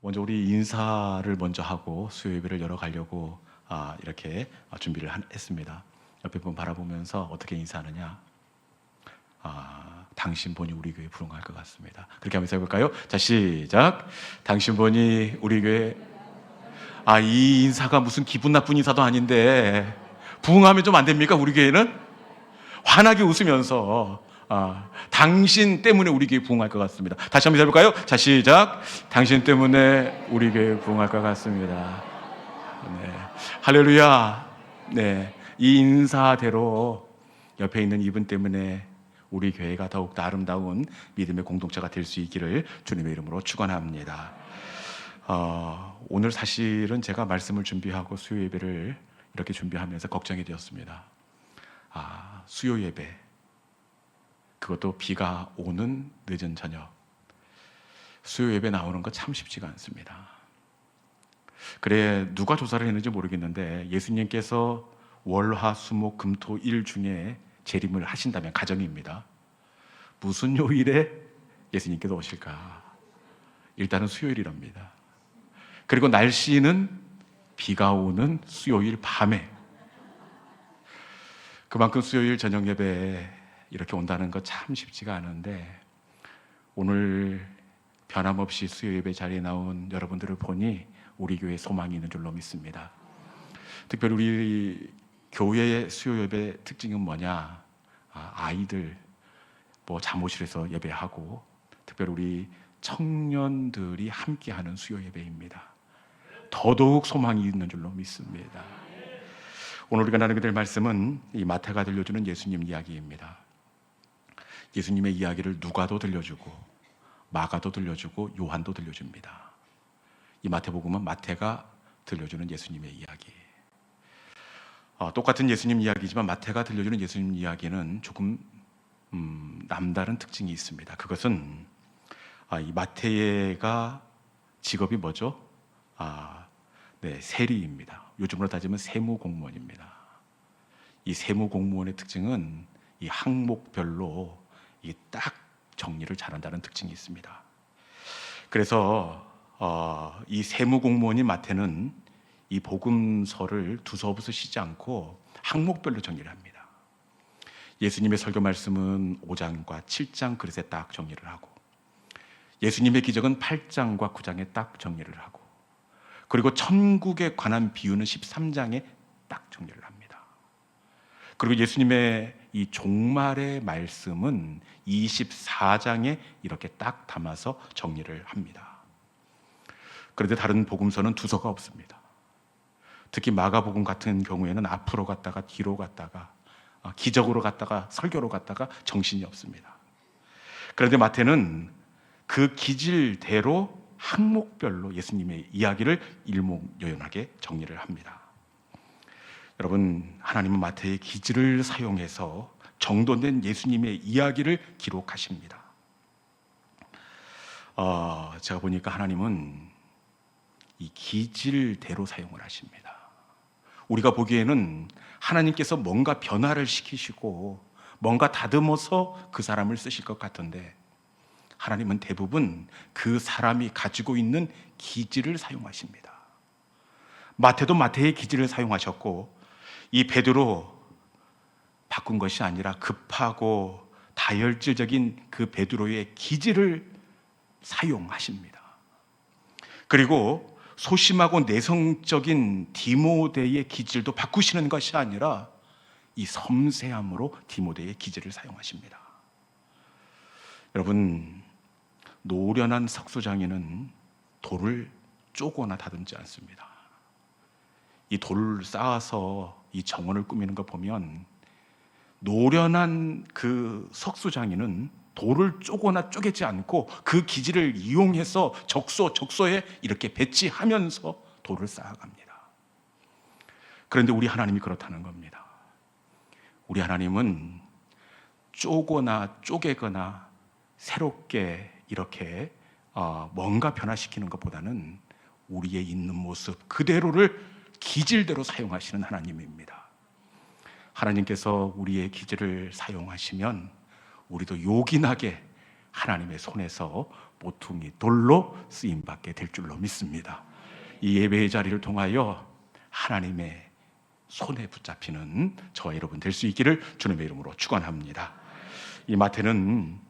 먼저 우리 인사를 먼저 하고 수요 예배를 열어가려고 이렇게 준비를 했습니다. 옆에 분 바라보면서 어떻게 인사하느냐? 당신 보니 우리 교회 부흥할 것 같습니다. 그렇게 한번 해볼까요? 자, 시작. 당신 보니 우리 교회. 이 인사가 무슨 기분 나쁜 인사도 아닌데 부흥하면 좀 안 됩니까? 우리 교회는 환하게 웃으면서 당신 때문에 우리 교회 부흥할 것 같습니다. 다시 한번 해볼까요? 자, 시작. 당신 때문에 우리 교회 부흥할 것 같습니다. 네. 할렐루야. 네. 이 인사대로 옆에 있는 이분 때문에 우리 교회가 더욱더 아름다운 믿음의 공동체가 될 수 있기를 주님의 이름으로 축원합니다. 오늘 사실은 제가 말씀을 준비하고 수요 예배를 이렇게 준비하면서 걱정이 되었습니다. 수요 예배, 그것도 비가 오는 늦은 저녁, 수요 예배 나오는 거 참 쉽지가 않습니다. 그래, 누가 조사를 했는지 모르겠는데 예수님께서 월화 수목 금토 일 중에 재림을 하신다면, 가정입니다. 무슨 요일에 예수님께서 오실까? 일단은 수요일이랍니다. 그리고 날씨는 비가 오는 수요일 밤에. 그만큼 수요일 저녁 예배에 이렇게 온다는 거 참 쉽지가 않은데, 오늘 변함없이 수요 예배 자리에 나온 여러분들을 보니 우리 교회에 소망이 있는 줄로 믿습니다. 특별히 우리 교회의 수요 예배 특징은 뭐냐? 아이들 잠옷실에서 예배하고, 특별히 우리 청년들이 함께하는 수요 예배입니다. 더더욱 소망이 있는 줄로 믿습니다. 오늘 우리가 나누게 될 말씀은 이 마태가 들려주는 예수님 이야기입니다. 예수님의 이야기를 누가도 들려주고 마가도 들려주고 요한도 들려줍니다. 이 마태복음은 마태가 들려주는 예수님의 이야기. 똑같은 예수님 이야기지만 마태가 들려주는 예수님 이야기는 조금 남다른 특징이 있습니다. 그것은 이 마태가 직업이 뭐죠? 세리입니다. 요즘으로 따지면 세무공무원입니다. 이 세무공무원의 특징은 이 항목별로 딱 정리를 잘한다는 특징이 있습니다. 그래서 이 세무공무원인 마태는 이 복음서를 두서부서 쉬지 않고 항목별로 정리를 합니다. 예수님의 설교 말씀은 5장과 7장 그릇에 딱 정리를 하고, 예수님의 기적은 8장과 9장에 딱 정리를 하고, 그리고 천국에 관한 비유는 13장에 딱 정리를 합니다. 그리고 예수님의 이 종말의 말씀은 24장에 이렇게 딱 담아서 정리를 합니다. 그런데 다른 복음서는 두서가 없습니다. 특히 마가복음 같은 경우에는 앞으로 갔다가 뒤로 갔다가 기적으로 갔다가 설교로 갔다가 정신이 없습니다. 그런데 마태는 그 기질대로 항목별로 예수님의 이야기를 일목요연하게 정리를 합니다. 여러분, 하나님은 마태의 기질을 사용해서 정돈된 예수님의 이야기를 기록하십니다. 제가 보니까 하나님은 이 기질대로 사용을 하십니다. 우리가 보기에는 하나님께서 뭔가 변화를 시키시고 뭔가 다듬어서 그 사람을 쓰실 것 같은데, 하나님은 대부분 그 사람이 가지고 있는 기질을 사용하십니다. 마태도 마태의 기질을 사용하셨고, 이 베드로 바꾼 것이 아니라 급하고 다혈질적인 그 베드로의 기질을 사용하십니다. 그리고 소심하고 내성적인 디모데의 기질도 바꾸시는 것이 아니라 이 섬세함으로 디모데의 기질을 사용하십니다. 여러분, 노련한 석수장인은 돌을 쪼거나 다듬지 않습니다. 이 돌을 쌓아서 이 정원을 꾸미는 거 보면 노련한 그 석수장인은 돌을 쪼거나 쪼개지 않고 그 기질을 이용해서 적소에 이렇게 배치하면서 돌을 쌓아갑니다. 그런데 우리 하나님이 그렇다는 겁니다. 우리 하나님은 쪼거나 쪼개거나 새롭게 이렇게 뭔가 변화시키는 것보다는 우리의 있는 모습 그대로를 기질대로 사용하시는 하나님입니다. 하나님께서 우리의 기질을 사용하시면 우리도 요긴하게 하나님의 손에서 모퉁이 돌로 쓰임받게 될 줄로 믿습니다. 이 예배의 자리를 통하여 하나님의 손에 붙잡히는 저와 여러분 될 수 있기를 주님의 이름으로 축원합니다. 이 마태는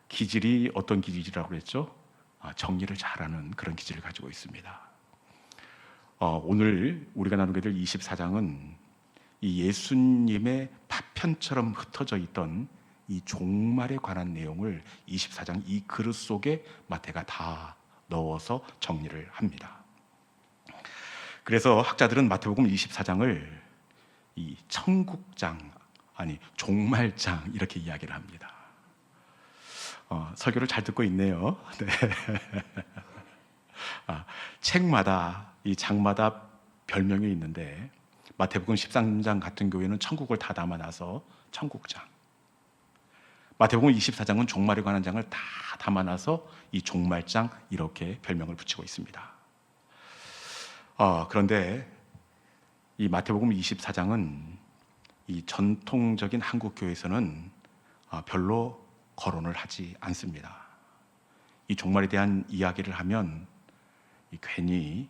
기질이 어떤 기질이라고 그랬죠? 정리를 잘하는 그런 기질을 가지고 있습니다. 오늘 우리가 나누게 될 24장은 이 예수님의 파편처럼 흩어져 있던 이 종말에 관한 내용을 24장 이 그릇 속에 마태가 다 넣어서 정리를 합니다. 그래서 학자들은 마태복음 24장을 이 천국장, 아니 종말장 이렇게 이야기를 합니다. 설교를 잘 듣고 있네요. 네. 책마다 이 장마다 별명이 있는데 마태복음 13장 같은 경우에는 천국을 다 담아놔서 천국장, 마태복음 24장은 종말에 관한 장을 다 담아놔서 이 종말장 이렇게 별명을 붙이고 있습니다. 그런데 이 마태복음 24장은 이 전통적인 한국 교회에서는 별로 거론을 하지 않습니다. 이 종말에 대한 이야기를 하면 괜히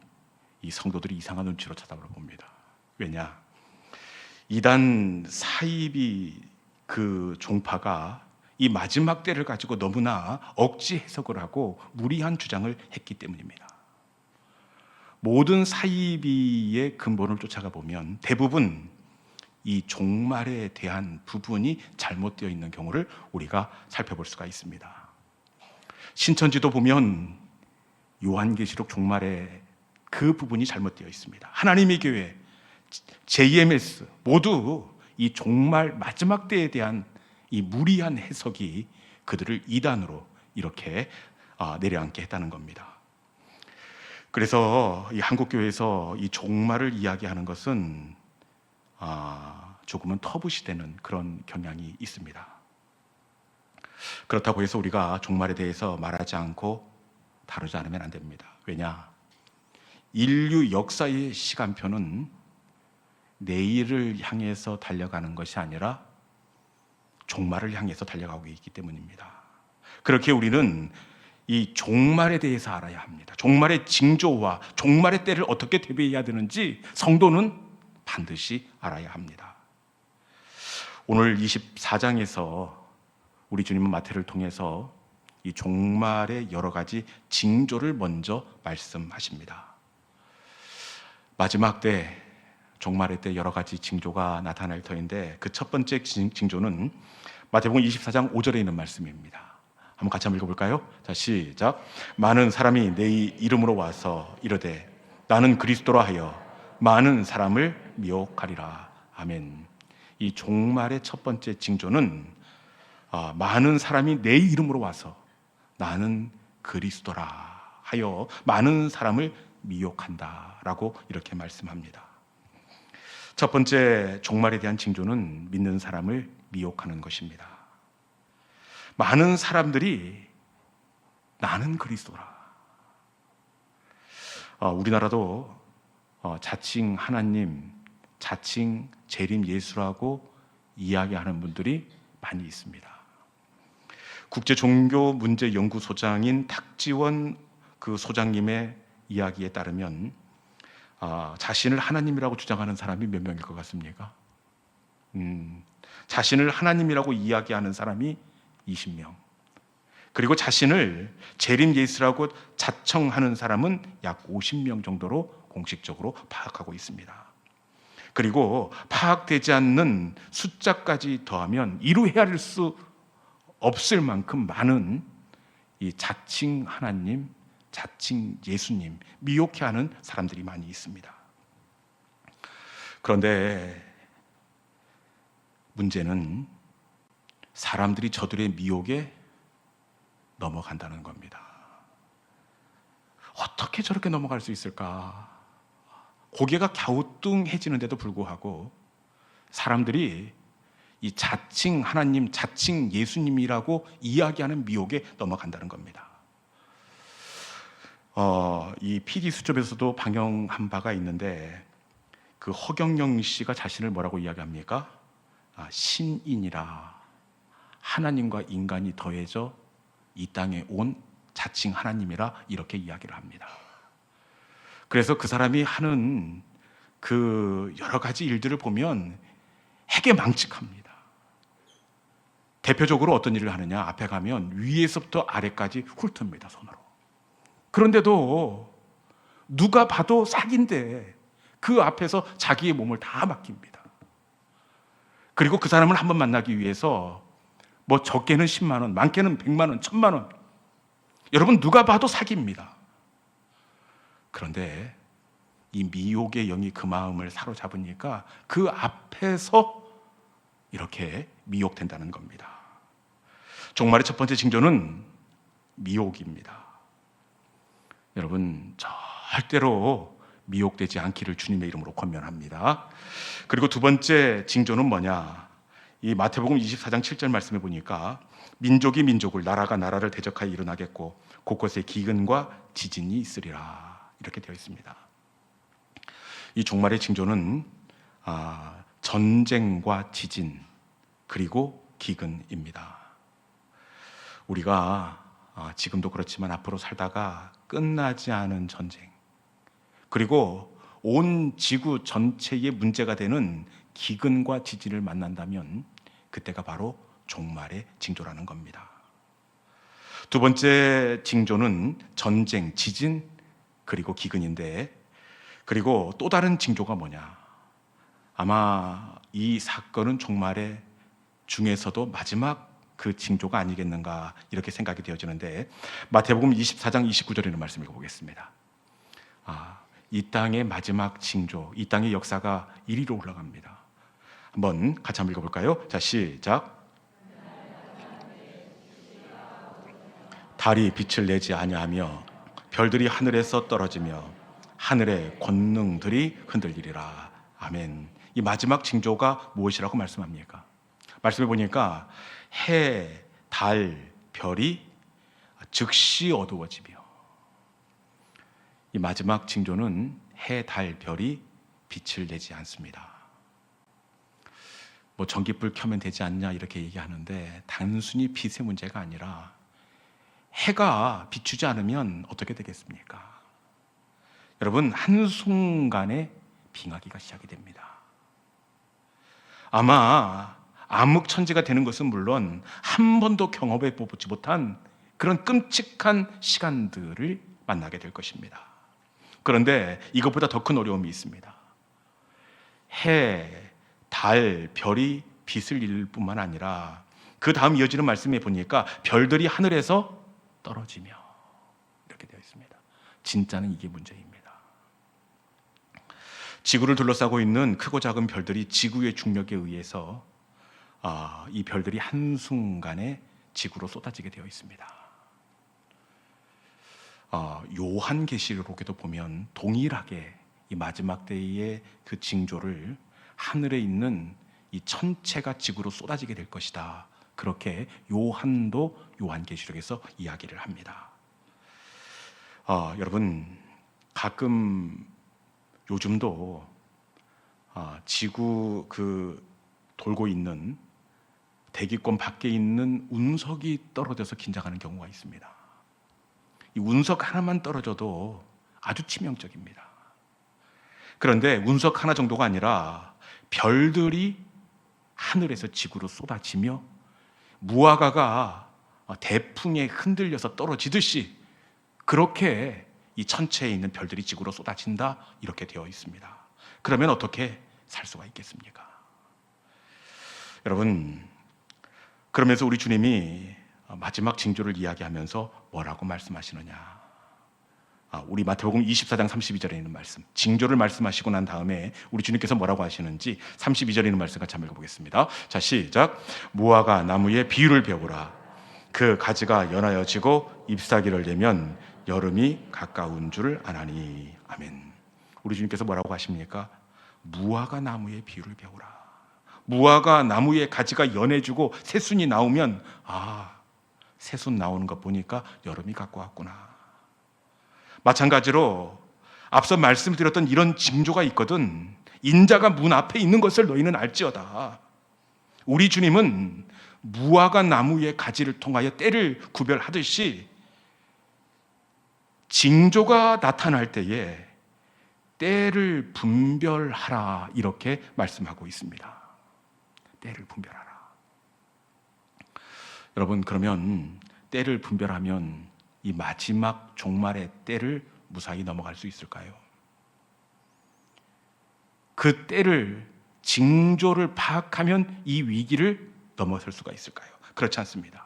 이 성도들이 이상한 눈치로 쳐다봅니다. 왜냐? 이단 사이비 그 종파가 이 마지막 때를 가지고 너무나 억지 해석을 하고 무리한 주장을 했기 때문입니다. 모든 사이비의 근본을 쫓아가 보면 대부분 이 종말에 대한 부분이 잘못되어 있는 경우를 우리가 살펴볼 수가 있습니다. 신천지도 보면 요한계시록 종말에 그 부분이 잘못되어 있습니다. 하나님의 교회, JMS 모두 이 종말 마지막 때에 대한 이 무리한 해석이 그들을 이단으로 이렇게 내려앉게 했다는 겁니다. 그래서 이 한국교회에서 이 종말을 이야기하는 것은 조금은 터부시되는 그런 경향이 있습니다. 그렇다고 해서 우리가 종말에 대해서 말하지 않고 다루지 않으면 안 됩니다. 왜냐? 인류 역사의 시간표는 내일을 향해서 달려가는 것이 아니라 종말을 향해서 달려가고 있기 때문입니다. 그렇게 우리는 이 종말에 대해서 알아야 합니다. 종말의 징조와 종말의 때를 어떻게 대비해야 되는지 성도는 반드시 알아야 합니다. 오늘 24장에서 우리 주님은 마태를 통해서 이 종말의 여러 가지 징조를 먼저 말씀하십니다. 마지막 때, 종말의 때 여러 가지 징조가 나타날 터인데 그 첫 번째 징조는 마태복음 24장 5절에 있는 말씀입니다. 한번 같이 한번 읽어볼까요? 자, 시작. 많은 사람이 내 이름으로 와서 이르되 나는 그리스도라 하여 많은 사람을 미혹하리라. 아멘. 이 종말의 첫 번째 징조는 많은 사람이 내 이름으로 와서 나는 그리스도라 하여 많은 사람을 미혹한다라고 이렇게 말씀합니다. 첫 번째 종말에 대한 징조는 믿는 사람을 미혹하는 것입니다. 많은 사람들이 나는 그리스도라. 우리나라도 자칭 하나님, 자칭 재림 예수라고 이야기하는 분들이 많이 있습니다. 국제종교문제연구소장인 탁지원 그 소장님의 이야기에 따르면 자신을 하나님이라고 주장하는 사람이 몇 명일 것 같습니까? 자신을 하나님이라고 이야기하는 사람이 20명. 그리고 자신을 재림 예수라고 자청하는 사람은 약 50명 정도로 공식적으로 파악하고 있습니다. 그리고 파악되지 않는 숫자까지 더하면 이루 헤아릴 수 없을 만큼 많은 이 자칭 하나님, 자칭 예수님 미혹해하는 사람들이 많이 있습니다. 그런데 문제는 사람들이 저들의 미혹에 넘어간다는 겁니다. 어떻게 저렇게 넘어갈 수 있을까? 고개가 갸우뚱해지는데도 불구하고 사람들이 이 자칭 하나님, 자칭 예수님이라고 이야기하는 미혹에 넘어간다는 겁니다. 이 PD 수첩에서도 방영한 바가 있는데 그 허경영 씨가 자신을 뭐라고 이야기합니까? 신인이라, 하나님과 인간이 더해져 이 땅에 온 자칭 하나님이라 이렇게 이야기를 합니다. 그래서 그 사람이 하는 그 여러 가지 일들을 보면 해괴망측합니다. 대표적으로 어떤 일을 하느냐, 앞에 가면 위에서부터 아래까지 훑습니다, 손으로. 그런데도 누가 봐도 사기인데 그 앞에서 자기의 몸을 다 맡깁니다. 그리고 그 사람을 한번 만나기 위해서 뭐 적게는 10만 원, 많게는 100만 원, 1000만 원. 여러분, 누가 봐도 사기입니다. 그런데 이 미혹의 영이 그 마음을 사로잡으니까 그 앞에서 이렇게 미혹된다는 겁니다. 종말의 첫 번째 징조는 미혹입니다. 여러분, 절대로 미혹되지 않기를 주님의 이름으로 권면합니다. 그리고 두 번째 징조는 뭐냐? 이 마태복음 24장 7절 말씀에 보니까 민족이 민족을, 나라가 나라를 대적하여 일어나겠고 곳곳에 기근과 지진이 있으리라, 이렇게 되어 있습니다. 이 종말의 징조는 전쟁과 지진 그리고 기근입니다. 우리가 지금도 그렇지만 앞으로 살다가 끝나지 않은 전쟁, 그리고 온 지구 전체의 문제가 되는 기근과 지진을 만난다면 그때가 바로 종말의 징조라는 겁니다. 두 번째 징조는 전쟁, 지진, 그리고 기근인데, 그리고 또 다른 징조가 뭐냐? 아마 이 사건은 종말의 중에서도 마지막 그 징조가 아니겠는가, 이렇게 생각이 되어지는데, 마태복음 24장 29절에 있는 말씀 읽어보겠습니다. 이 땅의 마지막 징조, 이 땅의 역사가 이리로 올라갑니다. 한번 같이 한번 읽어볼까요? 자, 시작. 달이 빛을 내지 아니하며 별들이 하늘에서 떨어지며 하늘의 권능들이 흔들리리라. 아멘. 이 마지막 징조가 무엇이라고 말씀합니까? 말씀해 보니까 해, 달, 별이 즉시 어두워지며, 이 마지막 징조는 해, 달, 별이 빛을 내지 않습니다. 뭐 전기불 켜면 되지 않냐 이렇게 얘기하는데, 단순히 빛의 문제가 아니라 해가 비추지 않으면 어떻게 되겠습니까? 여러분, 한순간에 빙하기가 시작이 됩니다. 아마 암흑천지가 되는 것은 물론 한 번도 경험해 보지 못한 그런 끔찍한 시간들을 만나게 될 것입니다. 그런데 이것보다 더 큰 어려움이 있습니다. 해, 달, 별이 빛을 잃을 뿐만 아니라 그 다음 이어지는 말씀에 보니까 별들이 하늘에서 떨어지며, 이렇게 되어 있습니다. 진짜는 이게 문제입니다. 지구를 둘러싸고 있는 크고 작은 별들이 지구의 중력에 의해서 이 별들이 한순간에 지구로 쏟아지게 되어 있습니다. 요한계시록에도 보면 동일하게 이 마지막 때의 그 징조를 하늘에 있는 이 천체가 지구로 쏟아지게 될 것이다, 그렇게 요한도 요한계시록에서 이야기를 합니다. 여러분, 가끔 요즘도 지구 돌고 있는 대기권 밖에 있는 운석이 떨어져서 긴장하는 경우가 있습니다. 이 운석 하나만 떨어져도 아주 치명적입니다. 그런데 운석 하나 정도가 아니라 별들이 하늘에서 지구로 쏟아지며 무화과가 대풍에 흔들려서 떨어지듯이 그렇게 이 천체에 있는 별들이 지구로 쏟아진다, 이렇게 되어 있습니다. 그러면 어떻게 살 수가 있겠습니까? 여러분, 그러면서 우리 주님이 마지막 징조를 이야기하면서 뭐라고 말씀하시느냐? 우리 마태복음 24장 32절에 있는 말씀, 징조를 말씀하시고 난 다음에 우리 주님께서 뭐라고 하시는지 32절에 있는 말씀 같이 한번 읽어보겠습니다. 자, 시작. 무화과 나무의 비유를 배우라. 그 가지가 연하여지고 잎사귀를 내면 여름이 가까운 줄 아나니. 아멘. 우리 주님께서 뭐라고 하십니까? 무화과 나무의 비유를 배우라. 무화과 나무의 가지가 연해지고 새순이 나오면, 새순 나오는 것 보니까 여름이 가까웠구나. 마찬가지로 앞서 말씀드렸던 이런 징조가 있거든. 인자가 문 앞에 있는 것을 너희는 알지어다. 우리 주님은 무화과 나무의 가지를 통하여 때를 구별하듯이 징조가 나타날 때에 때를 분별하라 이렇게 말씀하고 있습니다. 때를 분별하라. 여러분, 그러면 때를 분별하면 이 마지막 종말의 때를 무사히 넘어갈 수 있을까요? 그 때를, 징조를 파악하면 이 위기를 넘어설 수가 있을까요? 그렇지 않습니다.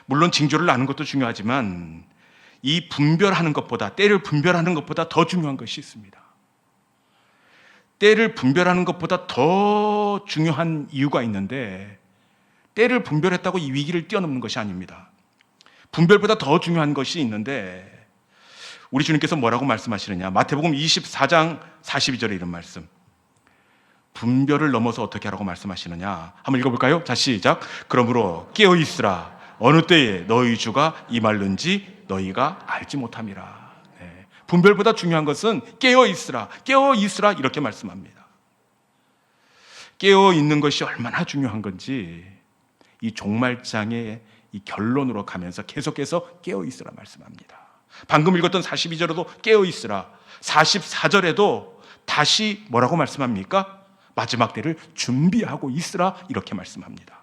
물론 징조를 아는 것도 중요하지만 이 분별하는 것보다, 때를 분별하는 것보다 더 중요한 것이 있습니다. 때를 분별하는 것보다 더 중요한 이유가 있는데, 때를 분별했다고 이 위기를 뛰어넘는 것이 아닙니다. 분별보다 더 중요한 것이 있는데, 우리 주님께서 뭐라고 말씀하시느냐? 마태복음 24장 42절에 이런 말씀. 분별을 넘어서 어떻게 하라고 말씀하시느냐? 한번 읽어볼까요? 자, 시작. 그러므로 깨어있으라. 어느 때에 너희 주가 임할는지 너희가 알지 못함이라. 네. 분별보다 중요한 것은 깨어있으라. 깨어있으라 이렇게 말씀합니다. 깨어있는 것이 얼마나 중요한 건지 이 종말장의 이 결론으로 가면서 계속해서 깨어있으라 말씀합니다. 방금 읽었던 42절에도 깨어있으라, 44절에도 다시 뭐라고 말씀합니까? 마지막 때를 준비하고 있으라 이렇게 말씀합니다.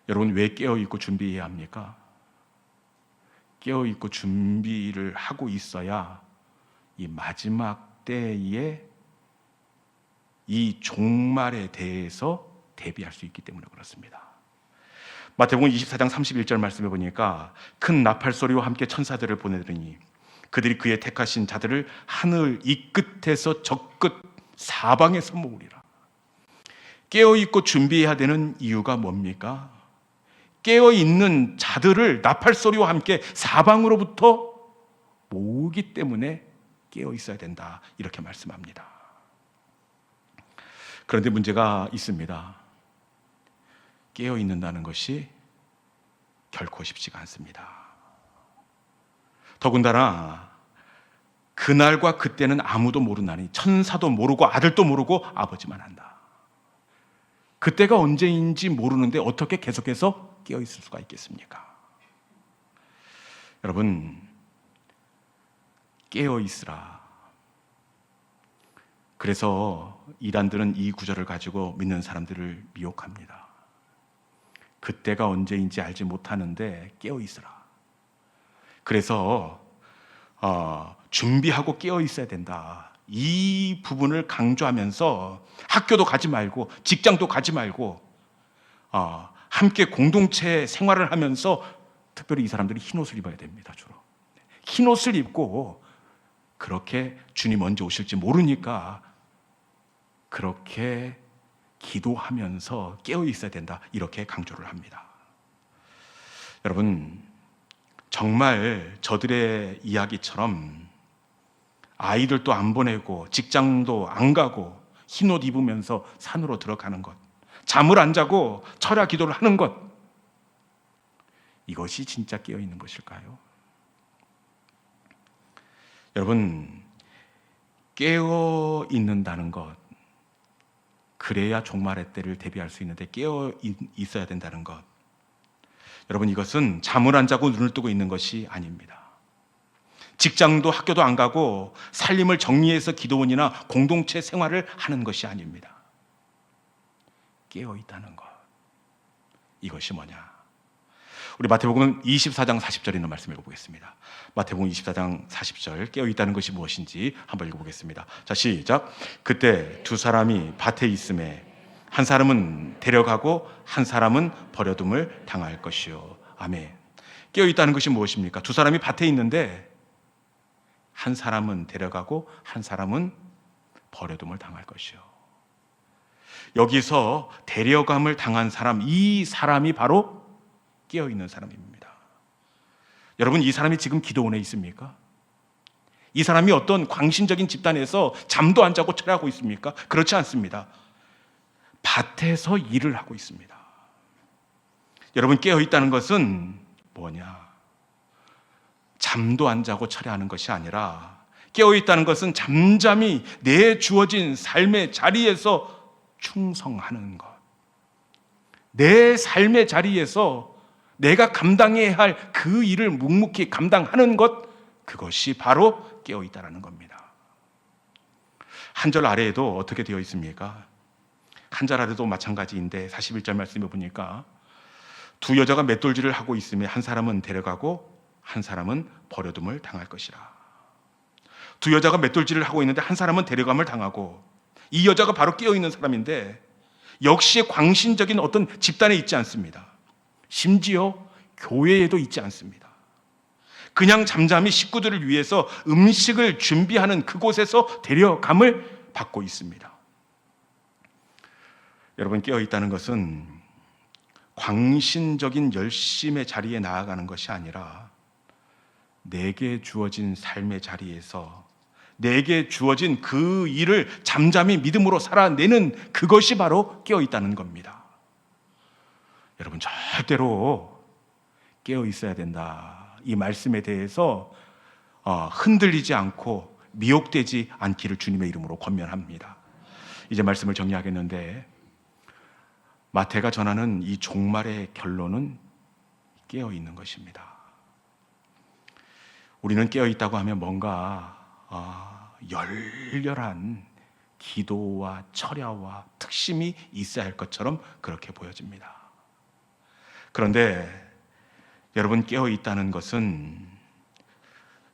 여러분, 왜 깨어있고 준비해야 합니까? 깨어있고 준비를 하고 있어야 이 마지막 때에 이 종말에 대해서 대비할 수 있기 때문에 그렇습니다. 마태복음 24장 31절 말씀해 보니까 큰 나팔 소리와 함께 천사들을 보내더니 그들이 그의 택하신 자들을 하늘 이 끝에서 저 끝 사방에서 모으리라. 깨어있고 준비해야 되는 이유가 뭡니까? 깨어있는 자들을 나팔 소리와 함께 사방으로부터 모으기 때문에 깨어있어야 된다 이렇게 말씀합니다. 그런데 문제가 있습니다. 깨어있는다는 것이 결코 쉽지가 않습니다. 더군다나 그날과 그때는 아무도 모르나니 천사도 모르고 아들도 모르고 아버지만 안다. 그때가 언제인지 모르는데 어떻게 계속해서 깨어있을 수가 있겠습니까? 여러분, 깨어있으라. 그래서 이단들은 이 구절을 가지고 믿는 사람들을 미혹합니다. 그때가 언제인지 알지 못하는데 깨어있으라. 그래서 준비하고 깨어있어야 된다. 이 부분을 강조하면서 학교도 가지 말고 직장도 가지 말고 함께 공동체 생활을 하면서 특별히 이 사람들이 흰옷을 입어야 됩니다. 주로 흰옷을 입고 그렇게 주님 언제 오실지 모르니까 그렇게 기도하면서 깨어있어야 된다 이렇게 강조를 합니다. 여러분, 정말 저들의 이야기처럼 아이들도 안 보내고 직장도 안 가고 흰옷 입으면서 산으로 들어가는 것, 잠을 안 자고 철야 기도를 하는 것, 이것이 진짜 깨어있는 것일까요? 여러분, 깨어있는다는 것, 그래야 종말의 때를 대비할 수 있는데 깨어 있어야 된다는 것, 여러분, 이것은 잠을 안 자고 눈을 뜨고 있는 것이 아닙니다. 직장도 학교도 안 가고 살림을 정리해서 기도원이나 공동체 생활을 하는 것이 아닙니다. 깨어 있다는 것, 이것이 뭐냐? 우리 마태복음 24장 40절에 있는 말씀 읽어보겠습니다. 마태복음 24장 40절, 깨어 있다는 것이 무엇인지 한번 읽어보겠습니다. 자, 시작. 그때 두 사람이 밭에 있음에 한 사람은 데려가고 한 사람은 버려둠을 당할 것이요. 아멘. 깨어 있다는 것이 무엇입니까? 두 사람이 밭에 있는데 한 사람은 데려가고 한 사람은 버려둠을 당할 것이요. 여기서 데려감을 당한 사람, 이 사람이 바로 깨어 있는 사람입니다. 여러분, 이 사람이 지금 기도원에 있습니까? 이 사람이 어떤 광신적인 집단에서 잠도 안 자고 철야하고 있습니까? 그렇지 않습니다. 밭에서 일을 하고 있습니다. 여러분, 깨어 있다는 것은 뭐냐? 잠도 안 자고 철야하는 것이 아니라 깨어 있다는 것은 잠잠히 내 주어진 삶의 자리에서 충성하는 것. 내 삶의 자리에서 내가 감당해야 할 그 일을 묵묵히 감당하는 것, 그것이 바로 깨어있다라는 겁니다. 한 절 아래에도 어떻게 되어 있습니까? 한 절 아래도 마찬가지인데 41절 말씀해 보니까 두 여자가 맷돌질을 하고 있으며 한 사람은 데려가고 한 사람은 버려둠을 당할 것이라. 두 여자가 맷돌질을 하고 있는데 한 사람은 데려감을 당하고, 이 여자가 바로 깨어있는 사람인데 역시 광신적인 어떤 집단에 있지 않습니다. 심지어 교회에도 있지 않습니다. 그냥 잠잠히 식구들을 위해서 음식을 준비하는 그곳에서 데려감을 받고 있습니다. 여러분, 깨어있다는 것은 광신적인 열심의 자리에 나아가는 것이 아니라 내게 주어진 삶의 자리에서 내게 주어진 그 일을 잠잠히 믿음으로 살아내는 그것이 바로 깨어있다는 겁니다. 여러분, 절대로 깨어있어야 된다, 이 말씀에 대해서 흔들리지 않고 미혹되지 않기를 주님의 이름으로 권면합니다. 이제 말씀을 정리하겠는데, 마태가 전하는 이 종말의 결론은 깨어있는 것입니다. 우리는 깨어있다고 하면 뭔가 열렬한 기도와 철야와 특심이 있어야 할 것처럼 그렇게 보여집니다. 그런데 여러분, 깨어있다는 것은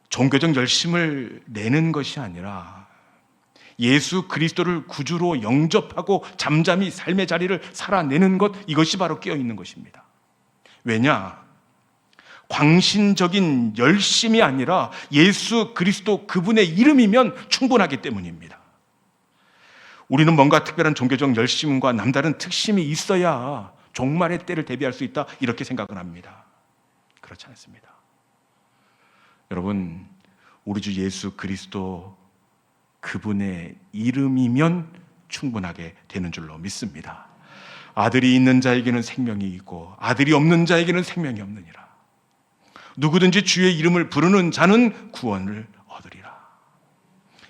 종교적 열심을 내는 것이 아니라 예수 그리스도를 구주로 영접하고 잠잠히 삶의 자리를 살아내는 것, 이것이 바로 깨어있는 것입니다. 왜냐? 광신적인 열심이 아니라 예수 그리스도 그분의 이름이면 충분하기 때문입니다. 우리는 뭔가 특별한 종교적 열심과 남다른 특심이 있어야 종말의 때를 대비할 수 있다, 이렇게 생각을 합니다. 그렇지 않습니다. 여러분, 우리 주 예수 그리스도 그분의 이름이면 충분하게 되는 줄로 믿습니다. 아들이 있는 자에게는 생명이 있고 아들이 없는 자에게는 생명이 없느니라. 누구든지 주의 이름을 부르는 자는 구원을 얻으리라.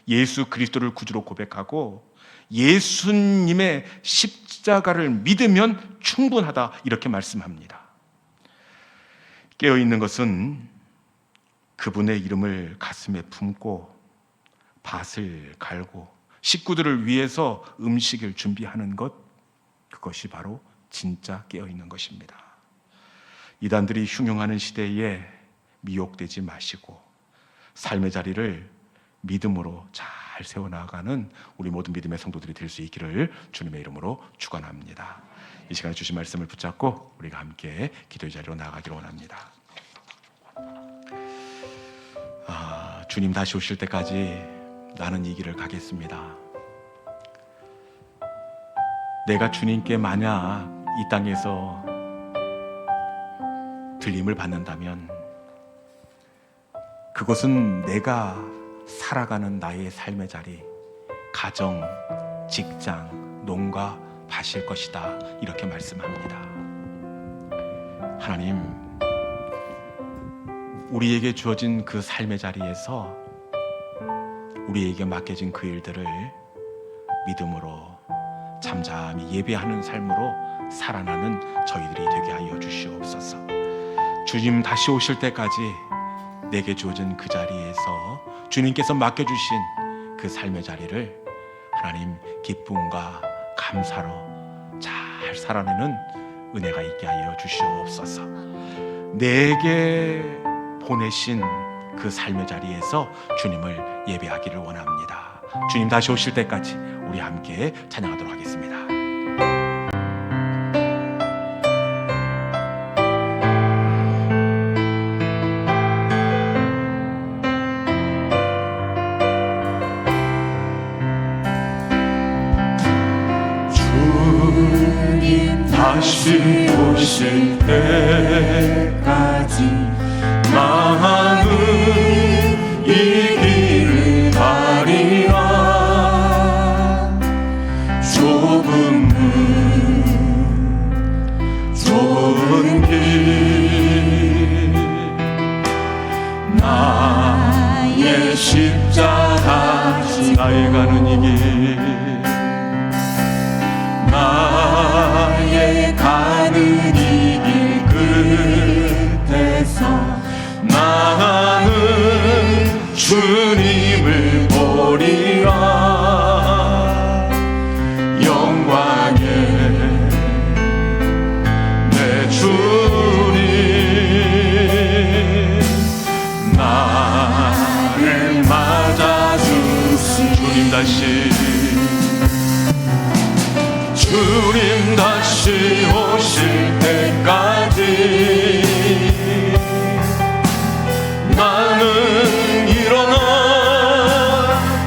예수 그리스도를 구주로 고백하고 예수님의 십자가를 믿으면 충분하다, 이렇게 말씀합니다. 깨어있는 것은 그분의 이름을 가슴에 품고 밭을 갈고 식구들을 위해서 음식을 준비하는 것, 그것이 바로 진짜 깨어있는 것입니다. 이단들이 흉흉하는 시대에 미혹되지 마시고 삶의 자리를 믿음으로 잘 세워나가는 우리 모든 믿음의 성도들이 될 수 있기를 주님의 이름으로 축원합니다. 이 시간에 주신 말씀을 붙잡고 우리가 함께 기도의 자리로 나아가기를 원합니다. 주님 다시 오실 때까지 나는 이 길을 가겠습니다. 내가 주님께 만약 이 땅에서 들림을 받는다면 그것은 내가 살아가는 나의 삶의 자리, 가정, 직장, 농가, 밭일 것이다, 이렇게 말씀합니다. 하나님, 우리에게 주어진 그 삶의 자리에서 우리에게 맡겨진 그 일들을 믿음으로 잠잠히 예배하는 삶으로 살아나는 저희들이 되게 하여 주시옵소서. 주님 다시 오실 때까지 내게 주어진 그 자리에서 주님께서 맡겨주신 그 삶의 자리를 하나님 기쁨과 감사로 잘 살아내는 은혜가 있게 하여 주시옵소서. 내게 보내신 그 삶의 자리에서 주님을 예배하기를 원합니다. 주님 다시 오실 때까지 우리 함께 찬양하도록 하겠습니다. 주님 다시 오실 때까지 마음은 이 길을 가리라. 좁은 길 나의 십자가 나의 가는 이 길 나의 가 주님을 보리라. 영광의 내 주님 나를 맞아주시. 주님 다시 오실 때까지 나는 일어나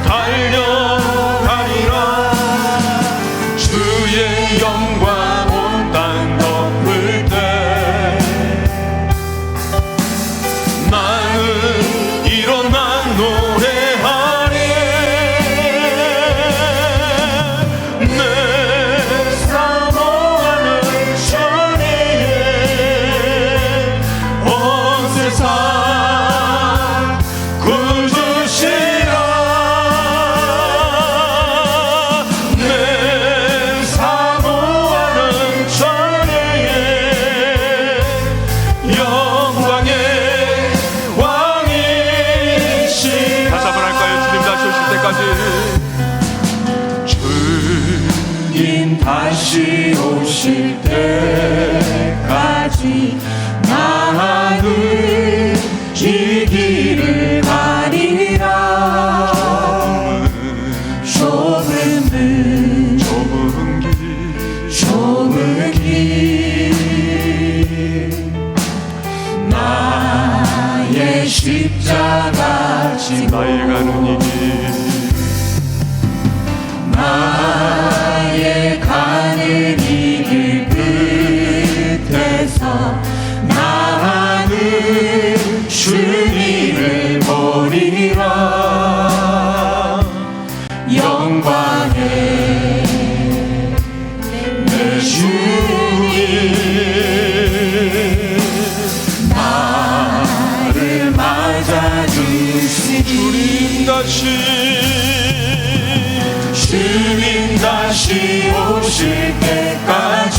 달려가리라. 주의 영광 온 땅 덮을 때 나는 일어나 노래하리. 내 사모하는 주님 온 세상 구주시라. 내 사모하는 주님 영광의 왕이시라. 다시 한번 할까요? 주님 다시 오실 때까지. 주님 다시 오실 때까지 나는 이 길을 가리라. 좁은 길 나의 십자가 지고 나의 가는 이 길, 나의 가는 이 길 끝에서 나는 주님을 보리라. 영광의 내 주님 나를 맞아주시니. 주님 다시 오실 때까지